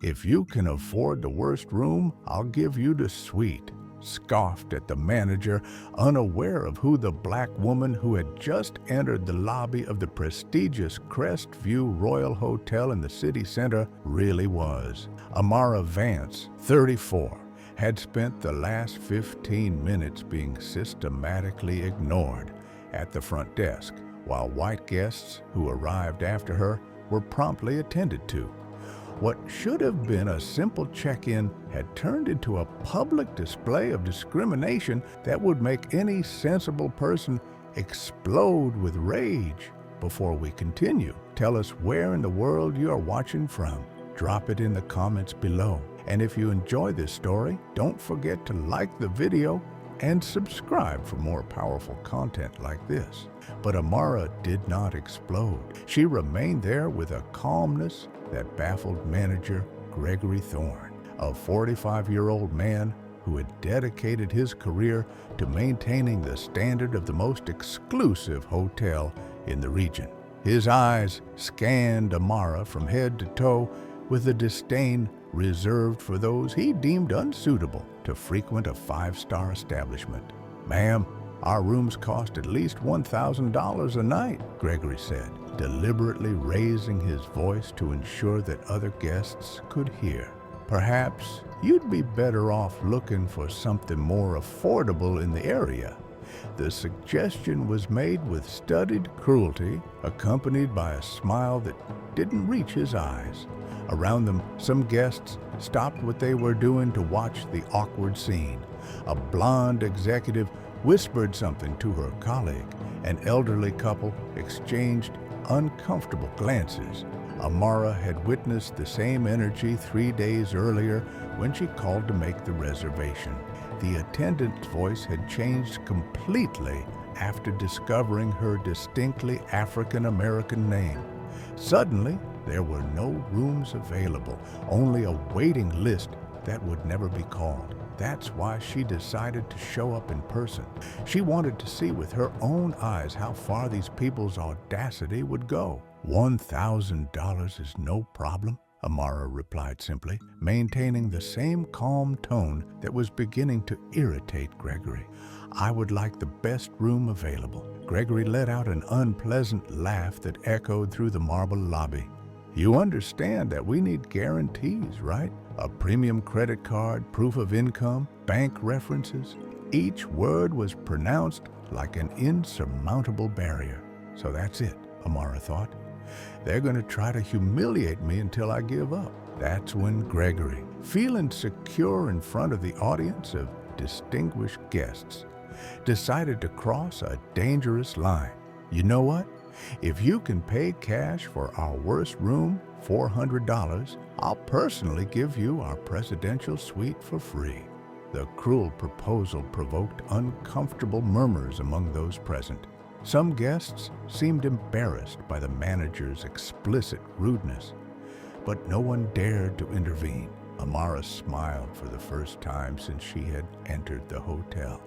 "If you can afford the worst room, I'll give you the suite," scoffed at the manager, unaware of who the black woman who had just entered the lobby of the prestigious Crestview Royal Hotel in the city center really was. Amara Vance, 34, had spent the last 15 minutes being systematically ignored at the front desk, while white guests who arrived after her were promptly attended to. What should have been a simple check-in had turned into a public display of discrimination that would make any sensible person explode with rage. Before we continue, tell us where in the world you are watching from. Drop it in the comments below. And if you enjoy this story, don't forget to like the video and subscribe for more powerful content like this. But Amara did not explode. She remained there with a calmness that baffled manager Gregory Thorne, a 45-year-old man who had dedicated his career to maintaining the standard of the most exclusive hotel in the region. His eyes scanned Amara from head to toe with a disdain reserved for those he deemed unsuitable to frequent a five-star establishment. "Ma'am, our rooms cost at least $1,000 a night," Gregory said, deliberately raising his voice to ensure that other guests could hear. "Perhaps you'd be better off looking for something more affordable in the area." The suggestion was made with studied cruelty, accompanied by a smile that didn't reach his eyes. Around them, some guests stopped what they were doing to watch the awkward scene. A blonde executive whispered something to her colleague. An elderly couple exchanged uncomfortable glances. Amara had witnessed the same energy 3 days earlier when she called to make the reservation. The attendant's voice had changed completely after discovering her distinctly African-American name. Suddenly, there were no rooms available, only a waiting list that would never be called. That's why she decided to show up in person. She wanted to see with her own eyes how far these people's audacity would go. $1,000 is no problem, Amara replied simply, maintaining the same calm tone that was beginning to irritate Gregory. "I would like the best room available." Gregory let out an unpleasant laugh that echoed through the marble lobby. "You understand that we need guarantees, right? A premium credit card, proof of income, bank references." Each word was pronounced like an insurmountable barrier. So that's it, Amara thought. They're going to try to humiliate me until I give up. That's when Gregory, feeling secure in front of the audience of distinguished guests, decided to cross a dangerous line. "You know what? If you can pay cash for our worst room, $400, I'll personally give you our presidential suite for free." The cruel proposal provoked uncomfortable murmurs among those present. Some guests seemed embarrassed by the manager's explicit rudeness, but no one dared to intervene. Amara smiled for the first time since she had entered the hotel.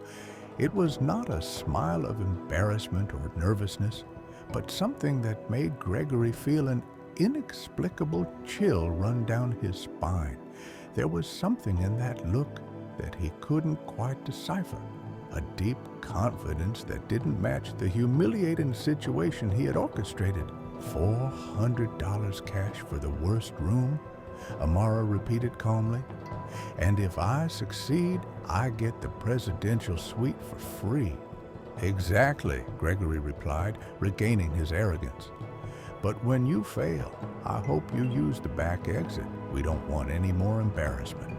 It was not a smile of embarrassment or nervousness, but something that made Gregory feel an inexplicable chill run down his spine. There was something in that look that he couldn't quite decipher, a deep confidence that didn't match the humiliating situation he had orchestrated. $400 cash for the worst room? Amara repeated calmly. "And if I succeed, I get the presidential suite for free." "Exactly," Gregory replied, regaining his arrogance. "But when you fail, I hope you use the back exit. We don't want any more embarrassment."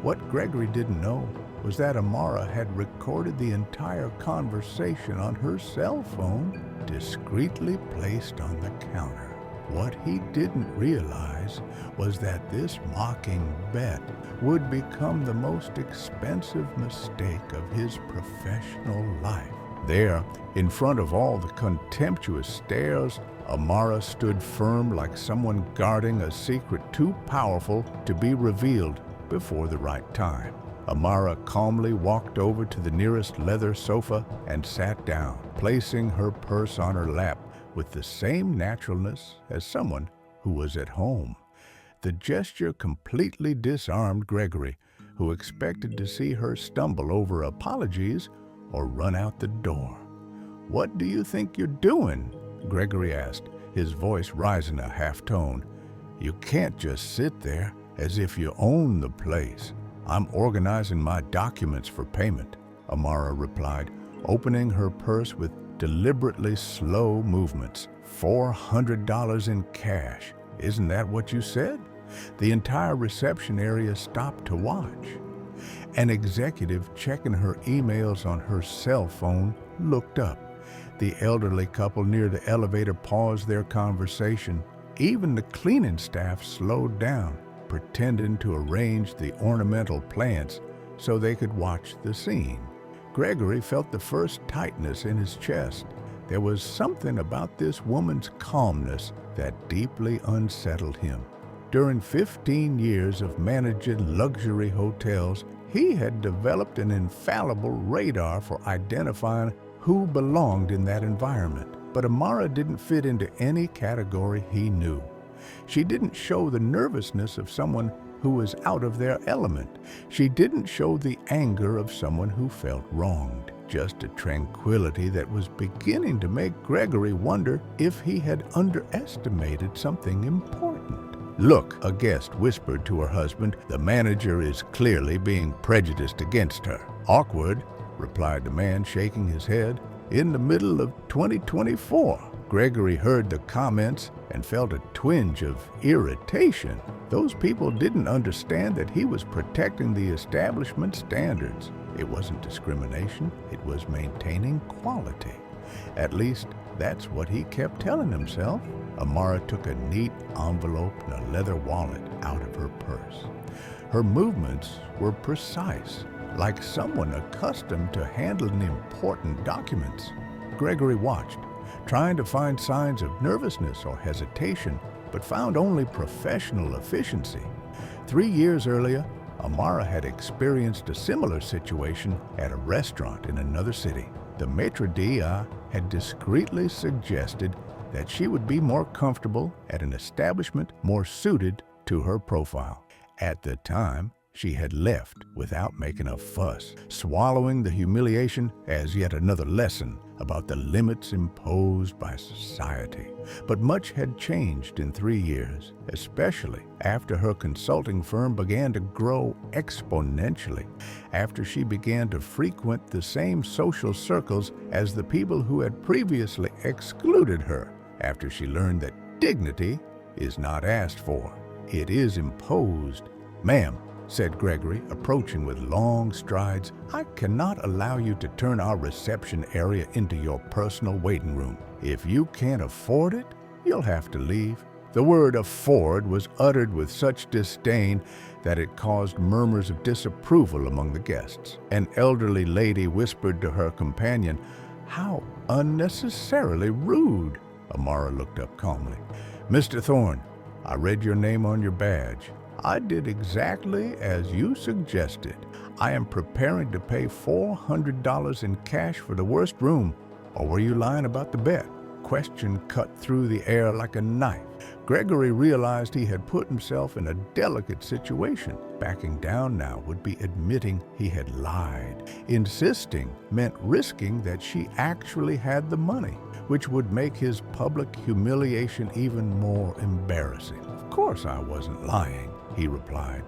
What Gregory didn't know was that Amara had recorded the entire conversation on her cell phone, discreetly placed on the counter. What he didn't realize was that this mocking bet would become the most expensive mistake of his professional life. There, in front of all the contemptuous stares, Amara stood firm like someone guarding a secret too powerful to be revealed before the right time. Amara calmly walked over to the nearest leather sofa and sat down, placing her purse on her lap with the same naturalness as someone who was at home. The gesture completely disarmed Gregory, who expected to see her stumble over apologies or run out the door. "What do you think you're doing?" Gregory asked, his voice rising a half tone. "You can't just sit there as if you own the place." "I'm organizing my documents for payment," Amara replied, opening her purse with deliberately slow movements. $400 in cash. "Isn't that what you said?" The entire reception area stopped to watch. An executive checking her emails on her cell phone looked up. The elderly couple near the elevator paused their conversation. Even the cleaning staff slowed down, pretending to arrange the ornamental plants so they could watch the scene. Gregory felt the first tightness in his chest. There was something about this woman's calmness that deeply unsettled him. During 15 years of managing luxury hotels, he had developed an infallible radar for identifying who belonged in that environment. But Amara didn't fit into any category he knew. She didn't show the nervousness of someone who was out of their element. She didn't show the anger of someone who felt wronged. Just a tranquility that was beginning to make Gregory wonder if he had underestimated something important. "Look," a guest whispered to her husband, "the manager is clearly being prejudiced against her." "Awkward," replied the man, shaking his head. "In the middle of 2024. Gregory heard the comments and felt a twinge of irritation. Those people didn't understand that he was protecting the establishment standards. It wasn't discrimination, it was maintaining quality. At least, that's what he kept telling himself. Amara took a neat envelope and a leather wallet out of her purse. Her movements were precise, like someone accustomed to handling important documents. Gregory watched, trying to find signs of nervousness or hesitation, but found only professional efficiency. 3 years earlier, Amara had experienced a similar situation at a restaurant in another city. The maitre d' had discreetly suggested that she would be more comfortable at an establishment more suited to her profile. At the time, she had left without making a fuss, swallowing the humiliation as yet another lesson about the limits imposed by society. But much had changed in 3 years, especially after her consulting firm began to grow exponentially, after she began to frequent the same social circles as the people who had previously excluded her, after she learned that dignity is not asked for, it is imposed. "Ma'am," said Gregory, approaching with long strides, "I cannot allow you to turn our reception area into your personal waiting room. If you can't afford it, you'll have to leave." The word "afford" was uttered with such disdain that it caused murmurs of disapproval among the guests. An elderly lady whispered to her companion, "How unnecessarily rude." Amara looked up calmly. "Mr. Thorne, I read your name on your badge. I did exactly as you suggested. I am preparing to pay $400 in cash for the worst room. Or were you lying about the bet?" Question cut through the air like a knife. Gregory realized he had put himself in a delicate situation. Backing down now would be admitting he had lied. Insisting meant risking that she actually had the money, which would make his public humiliation even more embarrassing. "Of course I wasn't lying," he replied,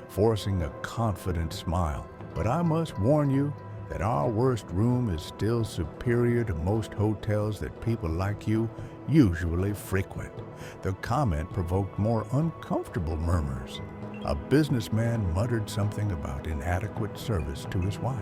forcing a confident smile. "But I must warn you that our worst room is still superior to most hotels that people like you usually frequent." The comment provoked more uncomfortable murmurs. A businessman muttered something about inadequate service to his wife.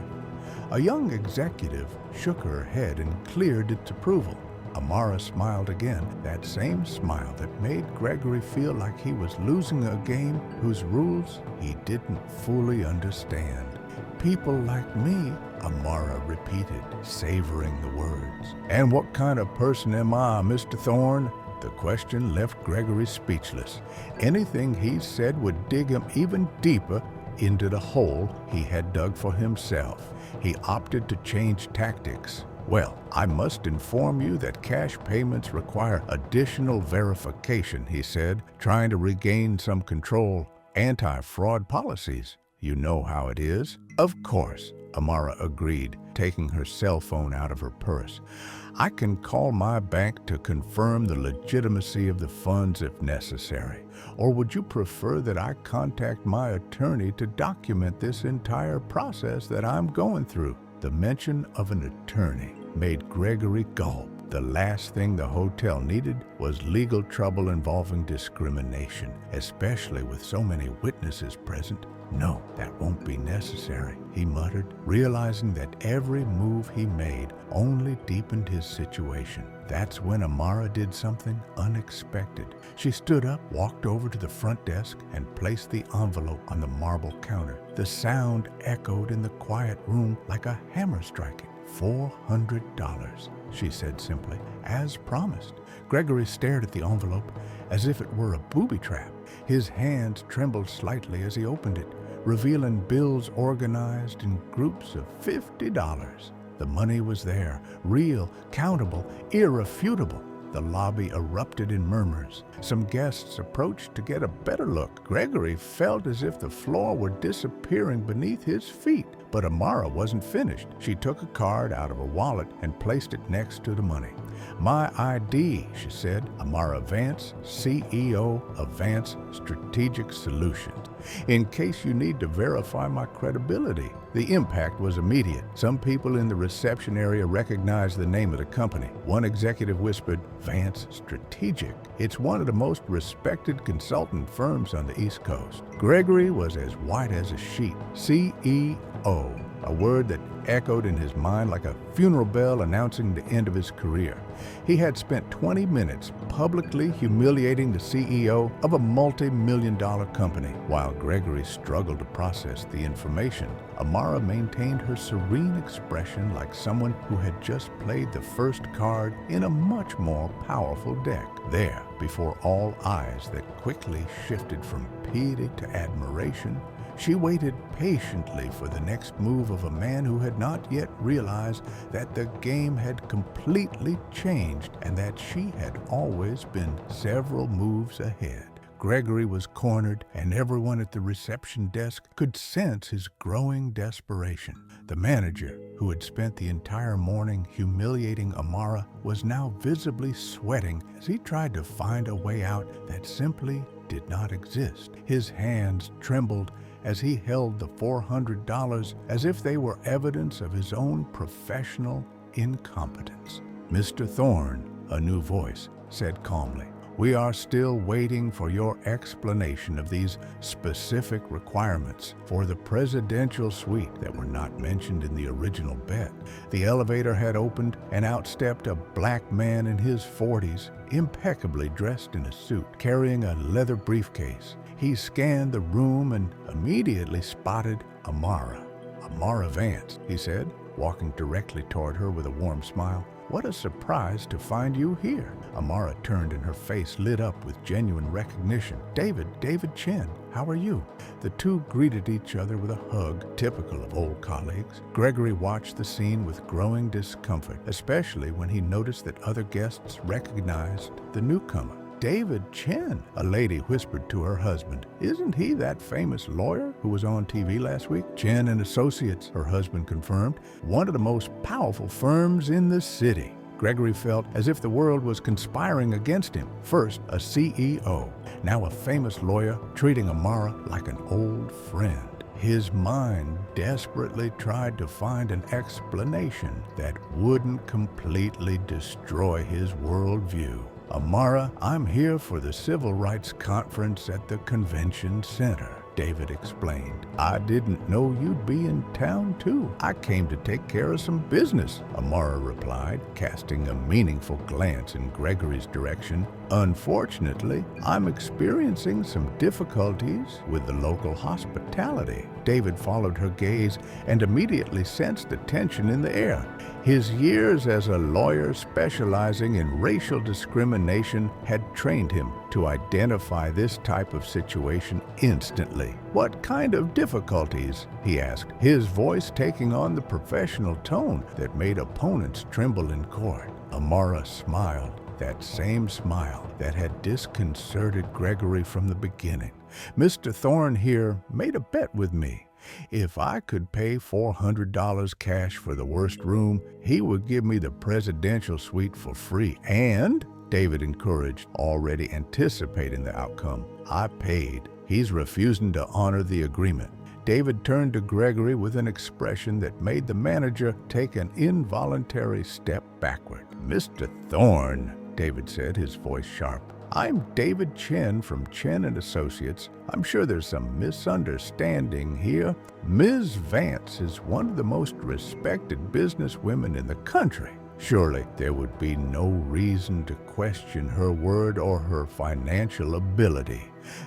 A young executive shook her head and cleared its approval. Amara smiled again, that same smile that made Gregory feel like he was losing a game whose rules he didn't fully understand. "People like me," Amara repeated, savoring the words. "And what kind of person am I, Mr. Thorne?" The question left Gregory speechless. Anything he said would dig him even deeper into the hole he had dug for himself. He opted to change tactics. Well, I must inform you that cash payments require additional verification, he said, trying to regain some control. Anti-fraud policies. You know how it is. Of course, Amara agreed, taking her cell phone out of her purse. I can call my bank to confirm the legitimacy of the funds if necessary. Or would you prefer that I contact my attorney to document this entire process that I'm going through? The mention of an attorney made Gregory gulp. The last thing the hotel needed was legal trouble involving discrimination, especially with so many witnesses present. No, that won't be necessary, he muttered, realizing that every move he made only deepened his situation. That's when Amara did something unexpected. She stood up, walked over to the front desk, and placed the envelope on the marble counter. The sound echoed in the quiet room like a hammer striking. $400, she said simply, as promised. Gregory stared at the envelope as if it were a booby trap. His hands trembled slightly as he opened it, revealing bills organized in groups of $50. The money was there, real, countable, irrefutable. The lobby erupted in murmurs. Some guests approached to get a better look. Gregory felt as if the floor were disappearing beneath his feet. But Amara wasn't finished. She took a card out of her wallet and placed it next to the money. My ID, she said. Amara Vance, CEO of Vance Strategic Solutions. In case you need to verify my credibility. The impact was immediate. Some people in the reception area recognized the name of the company. One executive whispered, Vance Strategic. It's one of the most respected consultant firms on the East Coast. Gregory was as white as a sheet. CEO, a word that echoed in his mind like a funeral bell announcing the end of his career. He had spent 20 minutes publicly humiliating the CEO of a multi-million-dollar company. While Gregory struggled to process the information, Amara maintained her serene expression like someone who had just played the first card in a much more powerful deck. There, before all eyes that quickly shifted from pity to admiration, she waited patiently for the next move of a man who had not yet realized that the game had completely changed and that she had always been several moves ahead. Gregory was cornered, and everyone at the reception desk could sense his growing desperation. The manager, who had spent the entire morning humiliating Amara, was now visibly sweating as he tried to find a way out that simply did not exist. His hands trembled as he held the $400 as if they were evidence of his own professional incompetence. Mr. Thorne, a new voice, said calmly, we are still waiting for your explanation of these specific requirements for the presidential suite that were not mentioned in the original bet. The elevator had opened, and out stepped a black man in his 40s, impeccably dressed in a suit, carrying a leather briefcase. He scanned the room and immediately spotted Amara. Amara Vance, he said, walking directly toward her with a warm smile. What a surprise to find you here. Amara turned and her face lit up with genuine recognition. David Chen, how are you? The two greeted each other with a hug, typical of old colleagues. Gregory watched the scene with growing discomfort, especially when he noticed that other guests recognized the newcomer. David Chen, a lady whispered to her husband. Isn't he that famous lawyer who was on TV last week? Chen and Associates, her husband confirmed, one of the most powerful firms in the city. Gregory felt as if the world was conspiring against him. First, a CEO, now a famous lawyer, treating Amara like an old friend. His mind desperately tried to find an explanation that wouldn't completely destroy his worldview. Amara, I'm here for the Civil Rights Conference at the Convention Center, David explained. I didn't know you'd be in town too. I came to take care of some business, Amara replied, casting a meaningful glance in Gregory's direction. Unfortunately, I'm experiencing some difficulties with the local hospitality. David followed her gaze and immediately sensed the tension in the air. His years as a lawyer specializing in racial discrimination had trained him to identify this type of situation instantly. "What kind of difficulties?" he asked, his voice taking on the professional tone that made opponents tremble in court. Amara smiled, that same smile that had disconcerted Gregory from the beginning. "Mr. Thorne here made a bet with me. If I could pay $400 cash for the worst room, he would give me the presidential suite for free. And," David encouraged, already anticipating the outcome, "I paid. He's refusing to honor the agreement." David turned to Gregory with an expression that made the manager take an involuntary step backward. "Mr. Thorne," David said, his voice sharp, "I'm David Chen from Chen & Associates. I'm sure there's some misunderstanding here. Ms. Vance is one of the most respected businesswomen in the country. Surely there would be no reason to question her word or her financial ability."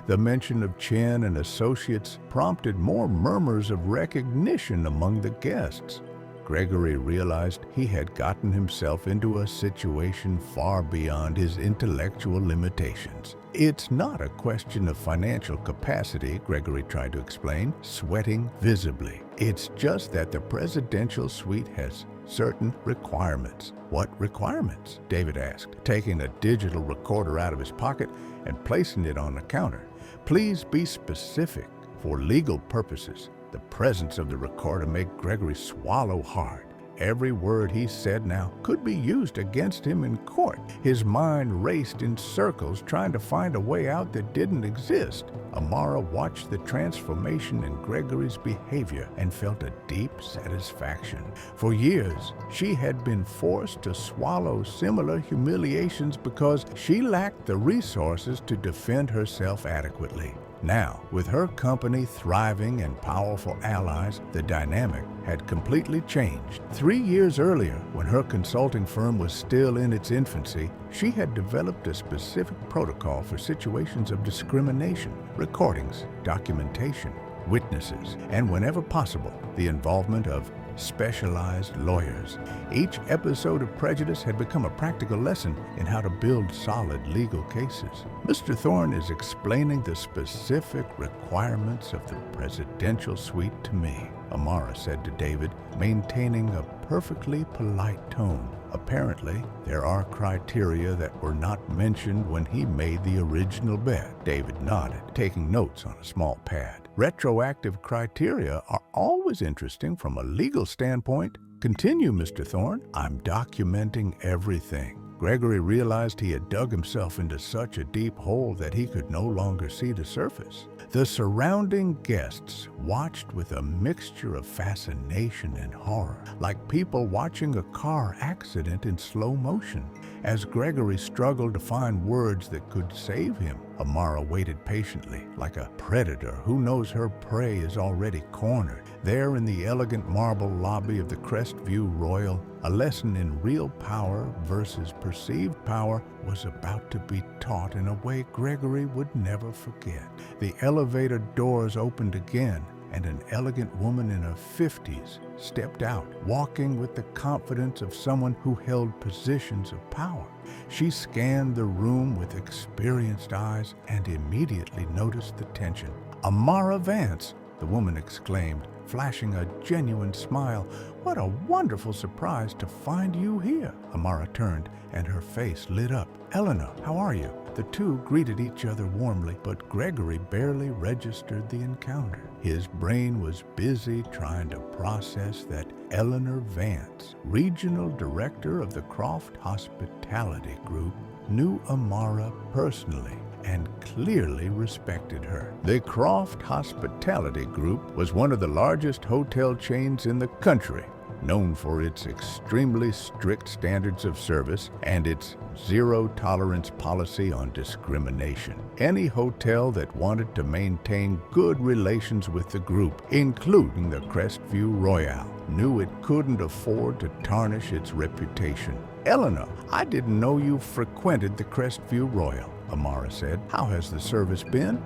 The mention of Chen & Associates prompted more murmurs of recognition among the guests. Gregory realized he had gotten himself into a situation far beyond his intellectual limitations. "It's not a question of financial capacity," Gregory tried to explain, sweating visibly. "It's just that the presidential suite has certain requirements." "What requirements?" David asked, taking a digital recorder out of his pocket and placing it on the counter. "Please be specific. For legal purposes." The presence of the recorder made Gregory swallow hard. Every word he said now could be used against him in court. His mind raced in circles, trying to find a way out that didn't exist. Amara watched the transformation in Gregory's behavior and felt a deep satisfaction. For years, she had been forced to swallow similar humiliations because she lacked the resources to defend herself adequately. Now, with her company thriving and powerful allies, the dynamic had completely changed. 3 years earlier, when her consulting firm was still in its infancy, she had developed a specific protocol for situations of discrimination: recordings, documentation, witnesses, and whenever possible, the involvement of specialized lawyers. Each episode of Prejudice had become a practical lesson in how to build solid legal cases. "Mr. Thorne is explaining the specific requirements of the presidential suite to me," Amara said to David, maintaining a perfectly polite tone. "Apparently, there are criteria that were not mentioned when he made the original bet." David nodded, taking notes on a small pad. "Retroactive criteria are always interesting from a legal standpoint. Continue, Mr. Thorne." "I'm documenting everything." Gregory realized he had dug himself into such a deep hole that he could no longer see the surface. The surrounding guests watched with a mixture of fascination and horror, like people watching a car accident in slow motion. As Gregory struggled to find words that could save him, Amara waited patiently, like a predator who knows her prey is already cornered. There in the elegant marble lobby of the Crestview Royal, a lesson in real power versus perceived power was about to be taught in a way Gregory would never forget. The elevator doors opened again, and an elegant woman in her 50s stepped out, walking with the confidence of someone who held positions of power. She scanned the room with experienced eyes and immediately noticed the tension. "Amara Vance," the woman exclaimed, flashing a genuine smile. "What a wonderful surprise to find you here." Amara turned, and her face lit up. "Eleanor, how are you?" The two greeted each other warmly, but Gregory barely registered the encounter. His brain was busy trying to process that Eleanor Vance, regional director of the Croft Hospitality Group, knew Amara personally and clearly respected her. The Croft Hospitality Group was one of the largest hotel chains in the country, known for its extremely strict standards of service and its zero-tolerance policy on discrimination. Any hotel that wanted to maintain good relations with the group, including the Crestview Royal, knew it couldn't afford to tarnish its reputation. "Eleanor, I didn't know you frequented the Crestview Royal," Amara said. "How has the service been?"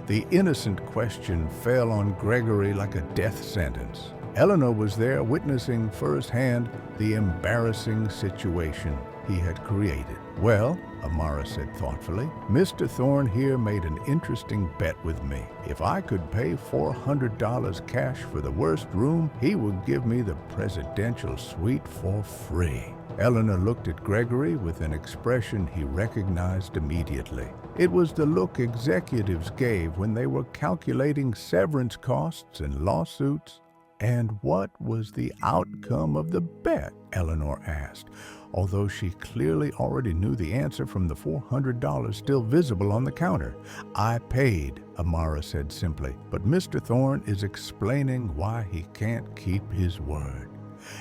The innocent question fell on Gregory like a death sentence. Eleanor was there witnessing firsthand the embarrassing situation. he had created. Well, Amara said thoughtfully, Mr. Thorne here made an interesting bet with me. If I could pay $400 cash for the worst room, he would give me the presidential suite for free. Eleanor looked at Gregory with an expression he recognized immediately. It was the look executives gave when they were calculating severance costs and lawsuits. And what was the outcome of the bet? Eleanor asked, although she clearly already knew the answer from the $400 still visible on the counter. I paid, Amara said simply, but Mr. Thorne is explaining why he can't keep his word.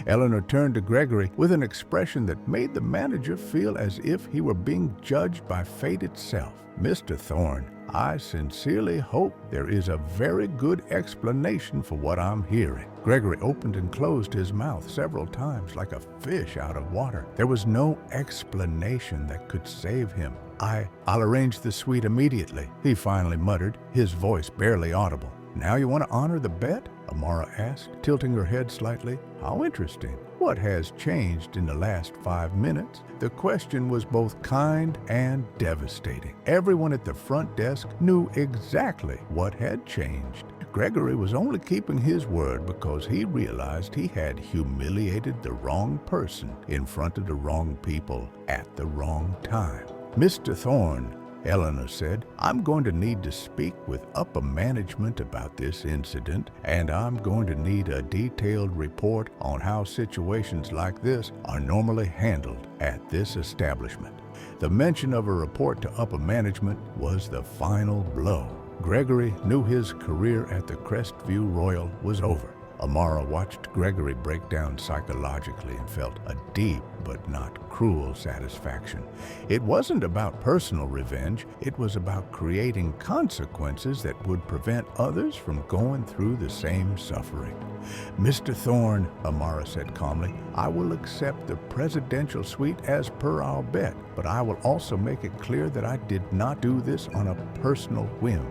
Eleanor turned to Gregory with an expression that made the manager feel as if he were being judged by fate itself. Mr. Thorne, I sincerely hope there is a very good explanation for what I'm hearing. Gregory opened and closed his mouth several times like a fish out of water. There was no explanation that could save him. I'll arrange the suite immediately, he finally muttered, his voice barely audible. Now you want to honor the bet? Amara asked, tilting her head slightly. How interesting. What has changed in the last 5 minutes? The question was both kind and devastating. Everyone at the front desk knew exactly what had changed. Gregory was only keeping his word because he realized he had humiliated the wrong person in front of the wrong people at the wrong time. Mr. Thorne, Eleanor said, I'm going to need to speak with upper management about this incident, and I'm going to need a detailed report on how situations like this are normally handled at this establishment. The mention of a report to upper management was the final blow. Gregory knew his career at the Crestview Royal was over. Amara watched Gregory break down psychologically and felt a deep but not cruel satisfaction. It wasn't about personal revenge, it was about creating consequences that would prevent others from going through the same suffering. Mr. Thorne, Amara said calmly, I will accept the presidential suite as per our bet, but I will also make it clear that I did not do this on a personal whim.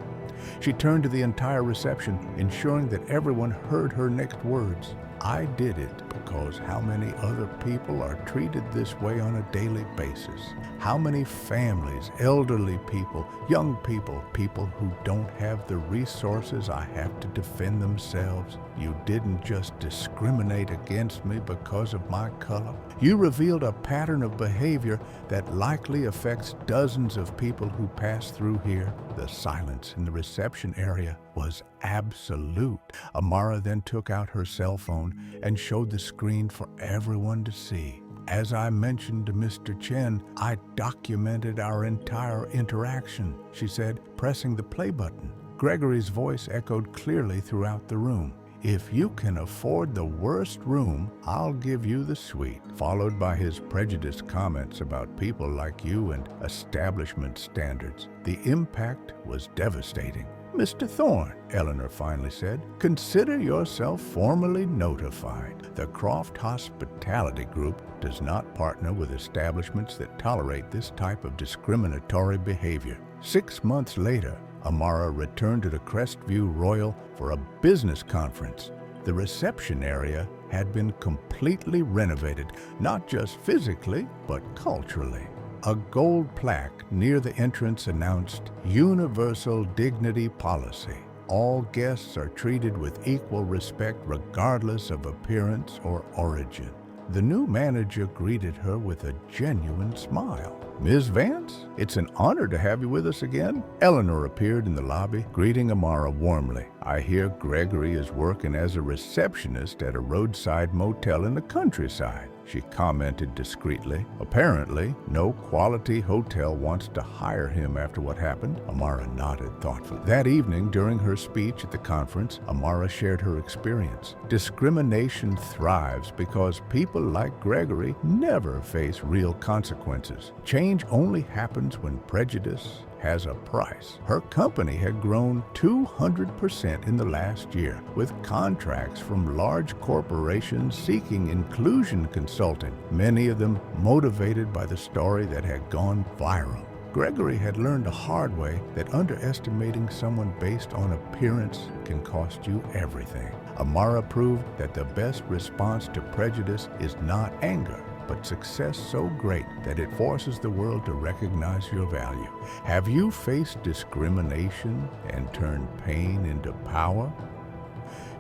She turned to the entire reception, ensuring that everyone heard her next words. I did it because how many other people are treated this way on a daily basis? How many families, elderly people, young people, people who don't have the resources I have to defend themselves? You didn't just discriminate against me because of my color. You revealed a pattern of behavior that likely affects dozens of people who pass through here. The silence in the reception area was absolute. Amara then took out her cell phone and showed the screen for everyone to see. As I mentioned to Mr. Chen, I documented our entire interaction, she said, pressing the play button. Gregory's voice echoed clearly throughout the room. If you can afford the worst room, I'll give you the suite, followed by his prejudiced comments about people like you and establishment standards. The impact was devastating. Mr. Thorne, Eleanor finally said, consider yourself formally notified. The Croft Hospitality Group does not partner with establishments that tolerate this type of discriminatory behavior. 6 months later, Amara returned to the Crestview Royal for a business conference. The reception area had been completely renovated, not just physically, but culturally. A gold plaque near the entrance announced Universal Dignity Policy. All guests are treated with equal respect regardless of appearance or origin. The new manager greeted her with a genuine smile. Ms. Vance, it's an honor to have you with us again. Eleanor appeared in the lobby, greeting Amara warmly. I hear Gregory is working as a receptionist at a roadside motel in the countryside, she commented discreetly. Apparently, no quality hotel wants to hire him after what happened. Amara nodded thoughtfully. That evening, during her speech at the conference, Amara shared her experience. Discrimination thrives because people like Gregory never face real consequences. Change only happens when prejudice has a price. Her company had grown 200% in the last year, with contracts from large corporations seeking inclusion consulting, many of them motivated by the story that had gone viral. Gregory had learned the hard way that underestimating someone based on appearance can cost you everything. Amara proved that the best response to prejudice is not anger, but success so great that it forces the world to recognize your value? Have you faced discrimination and turned pain into power?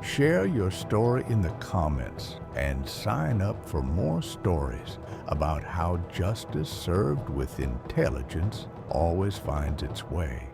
Share your story in the comments and sign up for more stories about how justice served with intelligence always finds its way.